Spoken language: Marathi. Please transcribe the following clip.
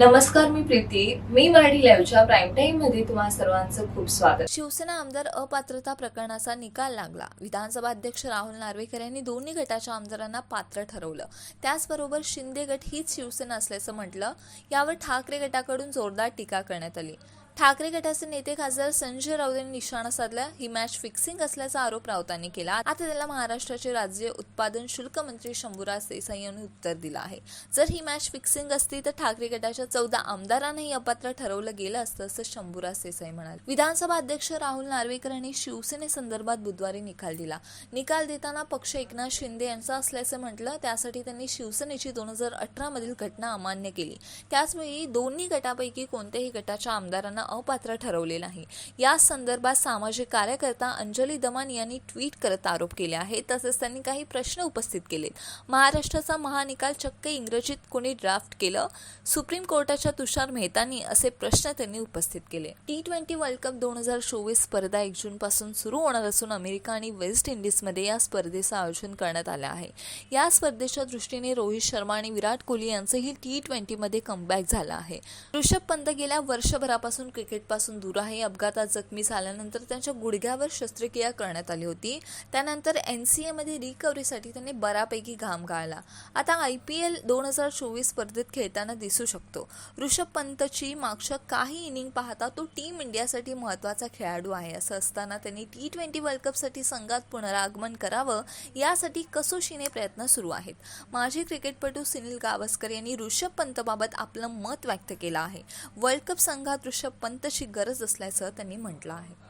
नमस्कार, मी प्रीती. मी मराठी लाईव्हच्या प्राईम टाईम मध्ये तुम्हा सर्वांचं खूप स्वागत. शिवसेना आमदार अपात्रता प्रकरणाचा निकाल लागला. विधानसभा अध्यक्ष राहुल नार्वेकर यांनी दोन्ही गटाच्या आमदारांना पात्र ठरवलं. त्याचबरोबर शिंदे गट हीच शिवसेना असल्याचं म्हटलं. यावर ठाकरे गटाकडून जोरदार टीका करण्यात आली. ठाकरे गटाचे नेते खासदार संजय राऊत यांनी निशाणा साधला. ही मॅच फिक्सिंग असल्याचा आरोप राऊतांनी केला. आता त्याला महाराष्ट्राचे राज्य उत्पादन शुल्क मंत्री शंभूराज देसाई यांनी उत्तर दिलं आहे. जर ही मॅच फिक्सिंग असती तर ठाकरे गटाच्या 14 आमदारांनाही अपात्र ठरवलं गेलं असतं, असं शंभूराज देसाई म्हणाले. विधानसभा अध्यक्ष राहुल नार्वेकर यांनी शिवसेनेसंदर्भात बुधवारी निकाल दिला. निकाल देताना पक्ष एकनाथ शिंदे यांचा असल्याचं म्हटलं. त्यासाठी त्यांनी शिवसेनेची 2018 मधील घटना अमान्य केली. त्याचवेळी दोन्ही गटापैकी कोणत्याही गटाच्या आमदारांना अपात्र ठरवले नाही. या संदर्भात सामाजिक कार्यकर्ता अंजली दमान यांनी ट्विट करत आरोप केले आहेत. तसेच त्यांनी काही प्रश्न उपस्थित केलेत. महाराष्ट्राचा महानिकाल चक्क इंग्रजीत कोणी ड्राफ्ट केलं? सुप्रीम कोर्टाच्या तुषार मेहतांनी असे प्रश्न त्यांनी उपस्थित केले. T20 वर्ल्ड कप 2024 स्पर्धा 1 जून पासून सुरू होणार असून अमेरिका आणि वेस्ट इंडिजमध्ये या स्पर्धेचं आयोजन करण्यात आलं आहे. या स्पर्धेच्या दृष्टीने रोहित शर्मा आणि विराट कोहली यांचंही T20 मध्ये कमबॅक झालं आहे. ऋषभ पंत गेल्या वर्षभरापासून क्रिकेटपासून दूर आहे. अपघातात जखमी झाल्यानंतर त्यांच्या गुडघ्यावर शस्त्रक्रिया करण्यात आली होती. त्यानंतर NCA मध्ये रिकव्हरीसाठी त्यांनी बऱ्यापैकी घाम गाळला. आता IPL 2024 स्पर्धेत खेळताना दिसू शकतो. ऋषभ पंतची मागच्या काही इनिंग पाहता तो टीम इंडियासाठी महत्त्वाचा खेळाडू आहे. असं असताना त्यांनी T20 वर्ल्ड कपसाठी संघात पुनरागमन करावं यासाठी कसोशीने प्रयत्न सुरू आहेत. माजी क्रिकेटपटू सुनील गावस्कर यांनी ऋषभ पंतबाबत आपलं मत व्यक्त केलं आहे. वर्ल्ड कप संघात ऋषभ पंतची गरज असल्याचं त्यांनी म्हटलं आहे.